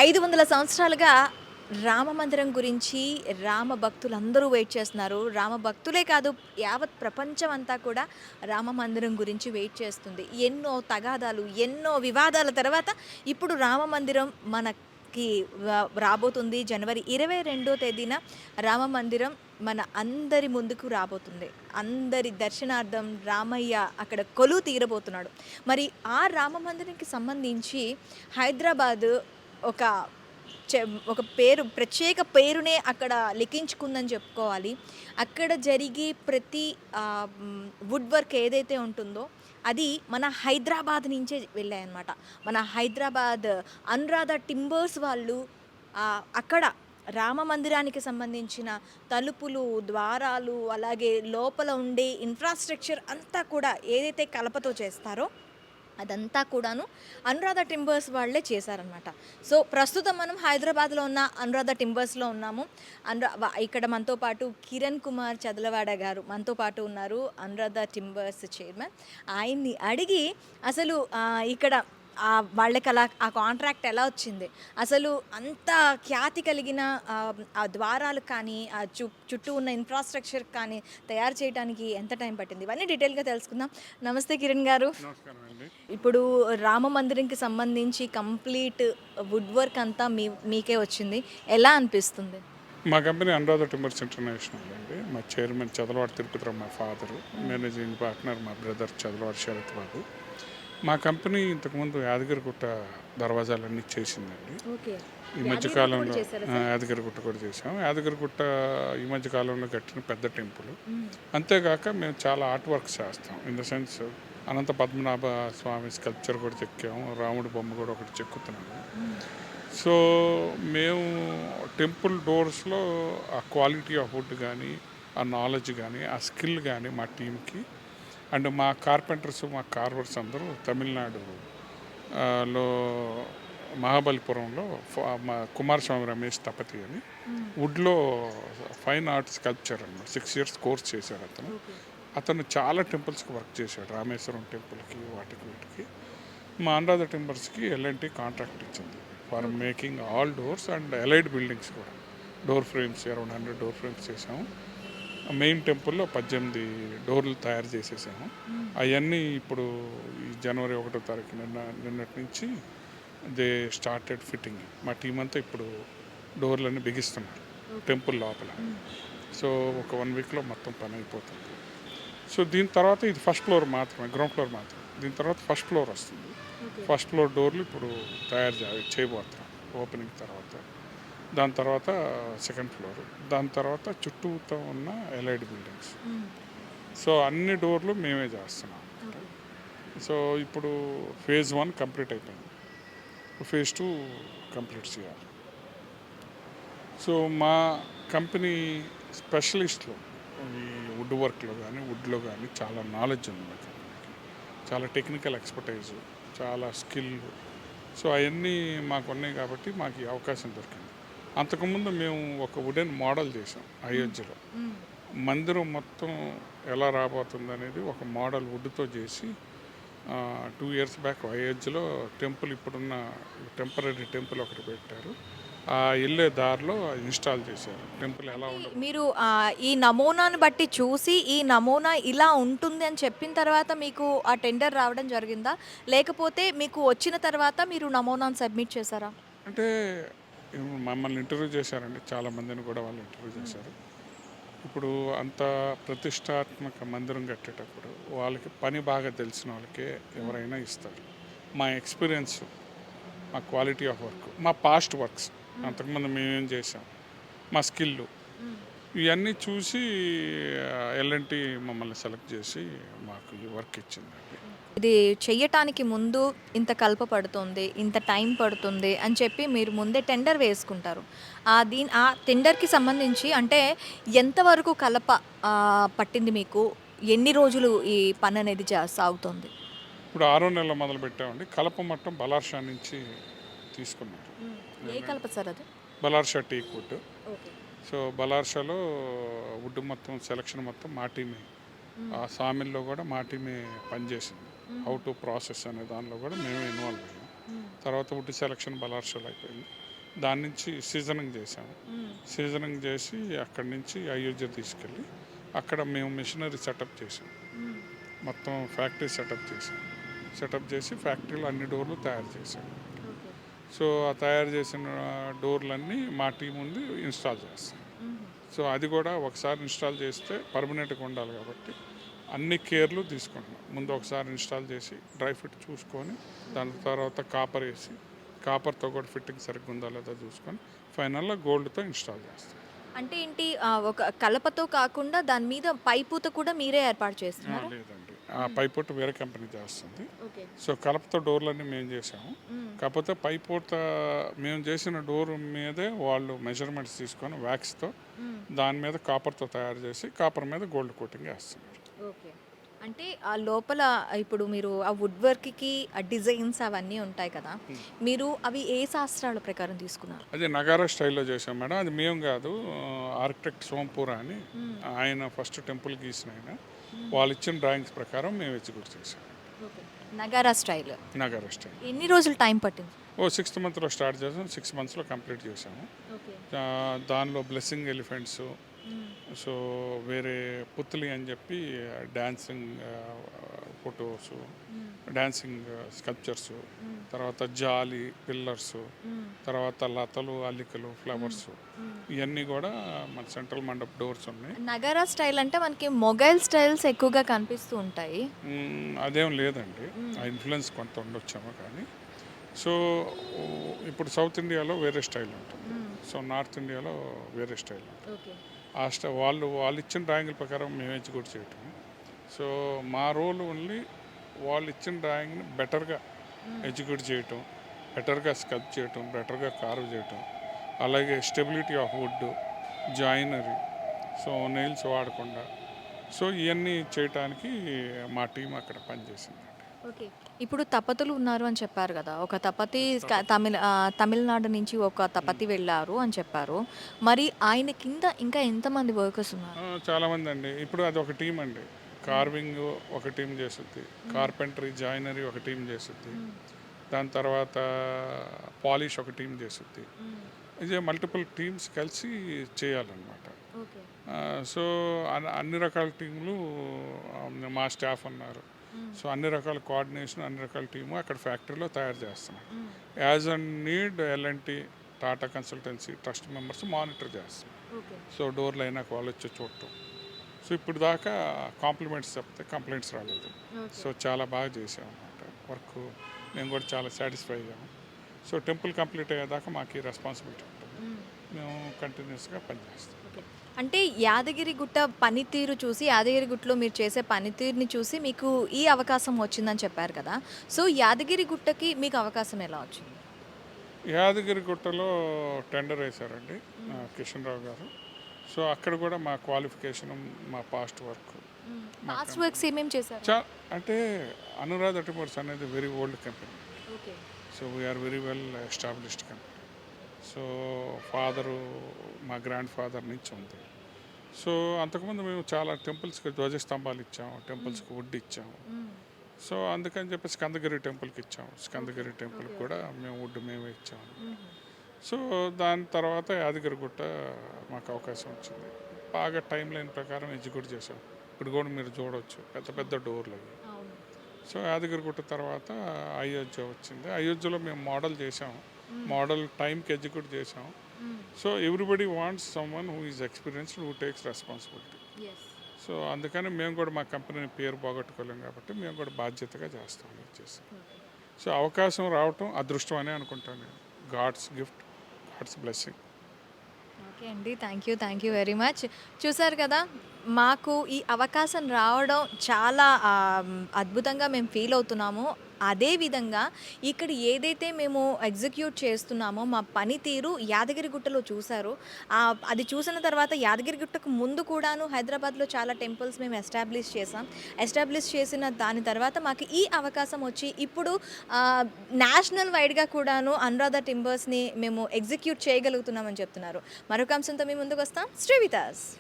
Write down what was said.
500 సంవత్సరాలుగా రామ మందిరం గురించి రామ భక్తులందరూ వెయిట్ చేస్తున్నారు. రామ భక్తులే కాదు, యావత్ ప్రపంచం అంతా కూడా రామ మందిరం గురించి వెయిట్ చేస్తుంది. ఎన్నో తగాదాలు, ఎన్నో వివాదాల తర్వాత ఇప్పుడు రామ మందిరం మనకి రాబోతుంది. జనవరి 22వ తేదీన రామ మందిరం మన అందరి ముందుకు రాబోతుంది. అందరి దర్శనార్థం రామయ్య అక్కడ కొలువు తీరబోతున్నాడు. మరి ఆ రామ మందిరానికి సంబంధించి హైదరాబాద్ ఒక చె ఒక పేరు, ప్రత్యేక పేరునే అక్కడ లిఖించుకుందని చెప్పుకోవాలి. అక్కడ జరిగే ప్రతి వుడ్ వర్క్ ఏదైతే ఉంటుందో అది మన హైదరాబాద్ నుంచే వెళ్ళాయన్నమాట. మన హైదరాబాద్ అనురాధ టింబర్స్ వాళ్ళు అక్కడ రామ మందిరానికి సంబంధించిన తలుపులు, ద్వారాలు, అలాగే లోపల ఉండే ఇన్‌ఫ్రాస్ట్రక్చర్ అంతా కూడా ఏదైతే కలపతో చేస్తారో అదంతా కూడాను అనురాధ టింబర్స్ వాళ్ళే చేశారనమాట. సో, ప్రస్తుతం మనం హైదరాబాద్‌లో ఉన్న అనురాధ టింబర్స్‌లో ఉన్నాము. ఇక్కడ మనతో పాటు కిరణ్ కుమార్ చదలవాడ గారు మనతో పాటు ఉన్నారు. Anuradha timbers chairman. ఆయన్ని అడిగి అసలు ఇక్కడ వాళ్ళకి అలా ఆ కాంట్రాక్ట్ ఎలా వచ్చింది? అసలు అంత ఖ్యాతి కలిగిన ఆ ద్వారాలు కానీ, ఆ చుట్టూ ఉన్న ఇన్‌ఫ్రాస్ట్రక్చర్ కానీ తయారు చేయడానికి ఎంత టైం పట్టింది? ఇవన్నీ డీటెయిల్‌గా తెలుసుకుందాం. నమస్తే కిరణ్ గారు. నమస్కారం అండి. ఇప్పుడు రామ మందిరంకి సంబంధించి కంప్లీట్ వుడ్ వర్క్ అంతా మీకే వచ్చింది. ఎలా అనిపిస్తుంది? మా కంపెనీ అనురాధ టింబర్స్ ఇంటర్నేషనల్ అండి. మా చైర్మన్ చదలవాడ తిరుపతిరావు మా ఫాదరు, మేనేజింగ్ పార్ట్నర్ మా బ్రదర్ చదలవాడ శరత్ బాబు. మా కంపెనీ ఇంతకుముందు యాదగిరిగుట్ట దర్వాజాలన్నీ చేసిందండి. ఓకే. ఈ మధ్యకాలంలో యాదగిరిగుట్ట కూడా చేసాం. యాదగిరిగుట్ట ఈ మధ్యకాలంలో కట్టిన పెద్ద టెంపుల్. అంతేగాక మేము చాలా ఆర్ట్ వర్క్స్ చేస్తాం. In the sense Anantha Padmanabha Swamy sculpture కూడా చెక్కాము, రాముడి బొమ్మ కూడా ఒకటి చెక్కుతున్నాము. సో మేము టెంపుల్ డోర్స్లో ఆ క్వాలిటీ ఆఫ్ వుడ్ కానీ, ఆ నాలెడ్జ్ కానీ, ఆ స్కిల్ కానీ మా టీంకి అండ్ మా కార్పెంటర్స్, మా కార్వర్స్ అందరూ తమిళనాడు లో మహాబలిపురంలో మా కుమారస్వామి రమేష్ తపతి అని వుడ్లో ఫైన్ ఆర్ట్స్ స్కల్ప్చర్ అన్నమాట 6 years కోర్స్ చేశాడు అతను. అతను చాలా టెంపుల్స్కి వర్క్ చేశాడు, రామేశ్వరం టెంపుల్కి, వాటికి వీటికి. మా అనురాధ టింబర్స్కి ఎల్ఎన్టీ కాంట్రాక్ట్ ఇచ్చింది for making all doors and allied buildings కూడా. Door frames around 100 door frames చేసాము. మెయిన్ టెంపుల్లో 18 డోర్లు తయారు చేసేసాము. అవన్నీ ఇప్పుడు ఈ జనవరి 1వ తారీఖు నిన్నటి నుంచి దే స్టార్టెడ్ ఫిట్టింగ్. మా టీం అంతా ఇప్పుడు డోర్లన్నీ బిగిస్తున్నారు టెంపుల్ లోపల. సో ఒక 1 weekలో మొత్తం పని అయిపోతుంది. సో దీని తర్వాత ఇది ఫస్ట్ ఫ్లోర్ మాత్రమే, గ్రౌండ్ ఫ్లోర్ మాత్రమే. దీని తర్వాత ఫస్ట్ ఫ్లోర్ వస్తుంది. ఫస్ట్ ఫ్లోర్ డోర్లు ఇప్పుడు తయారు చేయబోతున్నాం ఓపెనింగ్ తర్వాత. దాని తర్వాత సెకండ్ ఫ్లోర్, దాని తర్వాత చుట్టూతో ఉన్న ఎలైడ్ బిల్డింగ్స్. సో అన్ని డోర్లు మేమే చేస్తున్నాం. సో ఇప్పుడు ఫేజ్ 1 కంప్లీట్ అయిపోయింది, ఫేజ్ 2 కంప్లీట్ చేయాలి. సో మా కంపెనీ స్పెషలిస్ట్లో ఈ వుడ్ వర్క్లో కానీ, వుడ్లో కానీ చాలా నాలెడ్జ్ ఉంది మా కంపెనీకి. చాలా టెక్నికల్ ఎక్స్పర్టైజ్, చాలా స్కిల్. సో అవన్నీ మాకు ఉన్నాయి కాబట్టి మాకు ఈ అవకాశం దొరికింది. అంతకుముందు మేము ఒక వుడెన్ మోడల్ చేసాం అయోధ్యలో. మందిరం మొత్తం ఎలా రాబోతుంది అనేది ఒక మోడల్ వుడ్తో చేసి 2 years బ్యాక్ అయోధ్యలో టెంపుల్, ఇప్పుడున్న టెంపరీ టెంపుల్ ఒకటి పెట్టారు. ఆ వెళ్ళే దారిలో ఇన్స్టాల్ చేశారు. టెంపుల్ ఎలా ఉండదు. మీరు ఈ నమూనాను బట్టి చూసి ఈ నమూనా ఇలా ఉంటుంది అని చెప్పిన తర్వాత మీకు ఆ టెండర్ రావడం జరిగిందా? లేకపోతే మీకు వచ్చిన తర్వాత మీరు నమూనాను సబ్మిట్ చేశారా? అంటే మమ్మల్ని ఇంటర్వ్యూ చేశారండి, చాలామందిని కూడా వాళ్ళు ఇంటర్వ్యూ చేశారు. ఇప్పుడు అంత ప్రతిష్టాత్మక మందిరం కట్టేటప్పుడు వాళ్ళకి పని బాగా తెలిసిన వాళ్ళకే ఎవరైనా ఇస్తారు. మా ఎక్స్పీరియన్స్, మా క్వాలిటీ ఆఫ్ వర్క్, మా పాస్ట్ వర్క్స్, అంతకుముందు మేమేం చేసాం, మా స్కిల్, ఇవన్నీ చూసి ఎల్ఎన్టీ మమ్మల్ని సెలెక్ట్ చేసి మాకు ఈ వర్క్ ఇచ్చిందండి. ఇది చెయ్యటానికి ముందు ఇంత కలప పడుతుంది, ఇంత టైం పడుతుంది అని చెప్పి మీరు ముందే టెండర్ వేసుకుంటారు. ఆ టెండర్కి సంబంధించి అంటే ఎంతవరకు కలప పట్టింది మీకు? ఎన్ని రోజులు ఈ పని అనేది సాగుతుంది? ఇప్పుడు 6వ నెలలో మొదలు పెట్టామండి. కలప మట్టం బలార్షా నుంచి తీసుకున్నారు. ఏ కలప సార్ అది? Ballarshah teak wood. సో బలార్షాలో వుడ్ మొత్తం సెలక్షన్ మొత్తం మా టీమే. ఆ సామిల్లో కూడా మా టీమే పనిచేసింది. హౌ టు ప్రాసెస్ అనే దానిలో కూడా మేమే ఇన్వాల్వ్ అయ్యాం. తర్వాత వుడ్ సెలక్షన్ బలార్షాలో అయిపోయింది. దాని నుంచి సీజనింగ్ చేసాము. సీజనింగ్ చేసి అక్కడి నుంచి అయోధ్య తీసుకెళ్ళి అక్కడ మేము మిషనరీ సెటప్ చేసాం. మొత్తం ఫ్యాక్టరీ సెటప్ చేసి ఫ్యాక్టరీలో అన్ని డోర్లు తయారు చేసాం. సో ఆ తయారు చేసిన డోర్లన్నీ మా టీం ఉంది ఇన్స్టాల్ చేస్తాం. సో అది కూడా ఒకసారి ఇన్స్టాల్ చేస్తే పర్మనెంట్గా ఉండాలి కాబట్టి అన్ని కేర్లు తీసుకుంటున్నాం. ముందు ఒకసారి ఇన్స్టాల్ చేసి డ్రై ఫిట్ చూసుకొని దాని తర్వాత కాపర్ వేసి కాపర్తో కూడా ఫిట్టింగ్ సరిగ్గా ఉందా లేదా చూసుకొని ఫైనల్లో గోల్డ్తో ఇన్స్టాల్ చేస్తాం. అంటే ఏంటి ఒక కలపతో కాకుండా దాని మీద పైపూత కూడా మీరే ఏర్పాటు చేస్తున్నారు? లేదండి, ఆ పైపూట వేరే కంపెనీ చేస్తుంది. ఓకే. సో కలపతో డోర్లన్నీ మేము చేసాము. కాకపోతే పైపూట మేము చేసిన డోర్ మీదే వాళ్ళు మెజర్మెంట్స్ తీసుకొని వ్యాక్స్తో దాని మీద కాపర్తో తయారు చేసి కాపర్ మీద గోల్డ్ కోటింగ్ వేస్తున్నారు. ఓకే. అంటే ఆ లోపల ఇప్పుడు మీరు ఆ వుడ్ వర్క్కి ఆ డిజైన్స్ అవన్నీ ఉంటాయి కదా, మీరు అవి ఏ శాస్త్రాల ప్రకారం తీసుకున్నారు? అది నగారా స్టైల్లో చేసాం మేడం. అది మేము కాదు, ఆర్కిటెక్ట్ సోంపూర్ అని ఆయన ఫస్ట్ టెంపుల్ గీసిన ఆయన, వాళ్ళు ఇచ్చిన డ్రాయింగ్స్ ప్రకారం మేము ఎగ్జిక్యూట్ చేసాం. నగారా స్టైల్. నగారా స్టైల్. ఎన్ని రోజులు టైం పట్టింది? 6th మంత్లో స్టార్ట్ చేసాం, 6 monthsలో కంప్లీట్ చేసాము. దానిలో బ్లెస్సింగ్ ఎలిఫెంట్స్, సో వేరే పుత్లి అని చెప్పి డ్యాన్సింగ్ ఫొటోస్, డాన్సింగ్ స్కల్ప్చర్స్, తర్వాత జాలి పిల్లర్స్, తర్వాత లతలు అల్లికలు ఫ్లవర్స్, ఇవన్నీ కూడా మన సెంట్రల్ మండప్ డోర్స్ ఉన్నాయి. నగారా స్టైల్ అంటే మనకి మొఘల్ స్టైల్స్ ఎక్కువగా కనిపిస్తూ ఉంటాయి. అదేం లేదండి, ఆ ఇన్ఫ్లుయెన్స్ కొంత ఉండొచ్చామో కానీ. సో ఇప్పుడు సౌత్ ఇండియాలో వేరే స్టైల్ ఉంటుంది, సో నార్త్ ఇండియాలో వేరే స్టైల్ ఉంటుంది. వాళ్ళు ఇచ్చిన డ్రాయింగ్ల ప్రకారం మేము ఎగ్జిక్యూట్ చేయటం. సో మా రోల్ ఓన్లీ వాళ్ళు ఇచ్చిన డ్రాయింగ్ని బెటర్గా ఎగ్జిక్యూట్ చేయటం, బెటర్గా స్కల్ప్ చేయటం, బెటర్గా కార్వ్ చేయటం, అలాగే stability of would, జాయినరీ, so nails వాడకుండా, సో ఇవన్నీ చేయటానికి మా టీం అక్కడ పనిచేసింది. ఓకే. ఇప్పుడు తపతులు ఉన్నారు అని చెప్పారు కదా, ఒక తపతి తమిళనాడు నుంచి ఒక తపతి వెళ్ళారు అని చెప్పారు. మరి ఆయన కింద ఇంకా ఎంతమంది వర్కర్స్ ఉన్నారు? చాలామంది అండి. ఇప్పుడు అది ఒక టీం అండి. కార్వింగ్ ఒక టీం చేస్తుంది, కార్పెంటరీ జాయినరీ ఒక టీం చేస్తుంది, దాని తర్వాత పాలిష్ ఒక టీం చేస్తుంది. ఇదే మల్టిపుల్ టీమ్స్ కలిసి చేయాలన్నమాట. సో అన్ని రకాల టీంలు మా స్టాఫ్ ఉన్నారు. సో అన్ని రకాల కోఆర్డినేషన్, అన్ని రకాల టీము అక్కడ ఫ్యాక్టరీలో తయారు చేస్తున్నాం. As a need LNT, Tata consultancy, trust members monitor చేస్తాం. సో డోర్లు అయినాక వాళ్ళు వచ్చి చూడటం. సో ఇప్పుడు దాకా కాంప్లిమెంట్స్ చెప్తే కంప్లైంట్స్ రాలేదు. సో చాలా బాగా చేసాం అన్నమాట వర్క్. మేము కూడా చాలా సాటిస్ఫై అయ్యాము. సో టెంపుల్ కంప్లీట్ అయ్యేదాకా మాకు ఈ రెస్పాన్సిబిలిటీ ఉంటుంది. మేము కంటిన్యూస్గా పనిచేస్తాం. అంటే యాదగిరిగుట్ట పనితీరు చూసి, యాదగిరిగుట్టలో మీరు చేసే పనితీరుని చూసి మీకు ఈ అవకాశం వచ్చిందని చెప్పారు కదా, సో యాదగిరిగుట్టకి మీకు అవకాశం ఎలా వచ్చింది? యాదగిరిగుట్టలో టెండర్ వేశారండి కిషన్ రావు గారు. సో అక్కడ కూడా మా క్వాలిఫికేషన్, మా పాస్ట్ వర్క్ ఏమేమి చేశారు? అంటే అనురాధ టింబర్స్ అనేది very old company. So we are very well established company. So father, మా గ్రాండ్ ఫాదర్ నుంచి ఉంది. సో అంతకుముందు మేము చాలా టెంపుల్స్కి ధ్వజస్తంభాలు ఇచ్చాము, టెంపుల్స్కి వుడ్ ఇచ్చాము. సో అందుకని చెప్పి స్కందగిరి టెంపుల్కి ఇచ్చాము. స్కందగిరి టెంపుల్కి కూడా మేము వుడ్ మేమే ఇచ్చాము. సో దాని తర్వాత యాదగిరిగుట్ట మాకు అవకాశం వచ్చింది. బాగా టైం లైన్ ప్రకారం ఎగ్జిక్యూట్ చేసాం. ఇప్పుడు కూడా మీరు చూడవచ్చు పెద్ద పెద్ద డోర్లు అవి. సో యాదగిరిగుట్ట తర్వాత అయోధ్య వచ్చింది. అయోధ్యలో మేము మోడల్ చేసాము, మోడల్ టైంకి ఎగ్జిక్యూట్ చేసాం. So everybody wants someone who is experienced, who takes responsibility. So అందుకని మేము కూడా మా కంపెనీని పేరు పోగొట్టుకోలేం కాబట్టి మేము కూడా బాధ్యతగా చేస్తాం వచ్చేసి. సో అవకాశం రావటం అదృష్టం అనే అనుకుంటాను నేను. God's gift, God's blessing. Okay అండి, థ్యాంక్ యూ వెరీ మచ్. చూసారు కదా, మాకు ఈ అవకాశం రావడం చాలా అద్భుతంగా మేము ఫీల్ అవుతున్నాము. అదేవిధంగా ఇక్కడ ఏదైతే మేము ఎగ్జిక్యూట్ చేస్తున్నామో మా పనితీరు యాదగిరిగుట్టలో చూశారు. అది చూసిన తర్వాత యాదగిరిగుట్టకు ముందు కూడాను హైదరాబాద్లో చాలా టెంపుల్స్ మేము ఎస్టాబ్లిష్ చేసిన దాని తర్వాత మాకు ఈ అవకాశం వచ్చి ఇప్పుడు నేషనల్ వైడ్గా కూడాను అనురాధ టింబర్స్ని మేము ఎగ్జిక్యూట్ చేయగలుగుతున్నామని చెప్తున్నారు. మరొక అంశంతో మేము ముందుకు వస్తాం. Stay with us.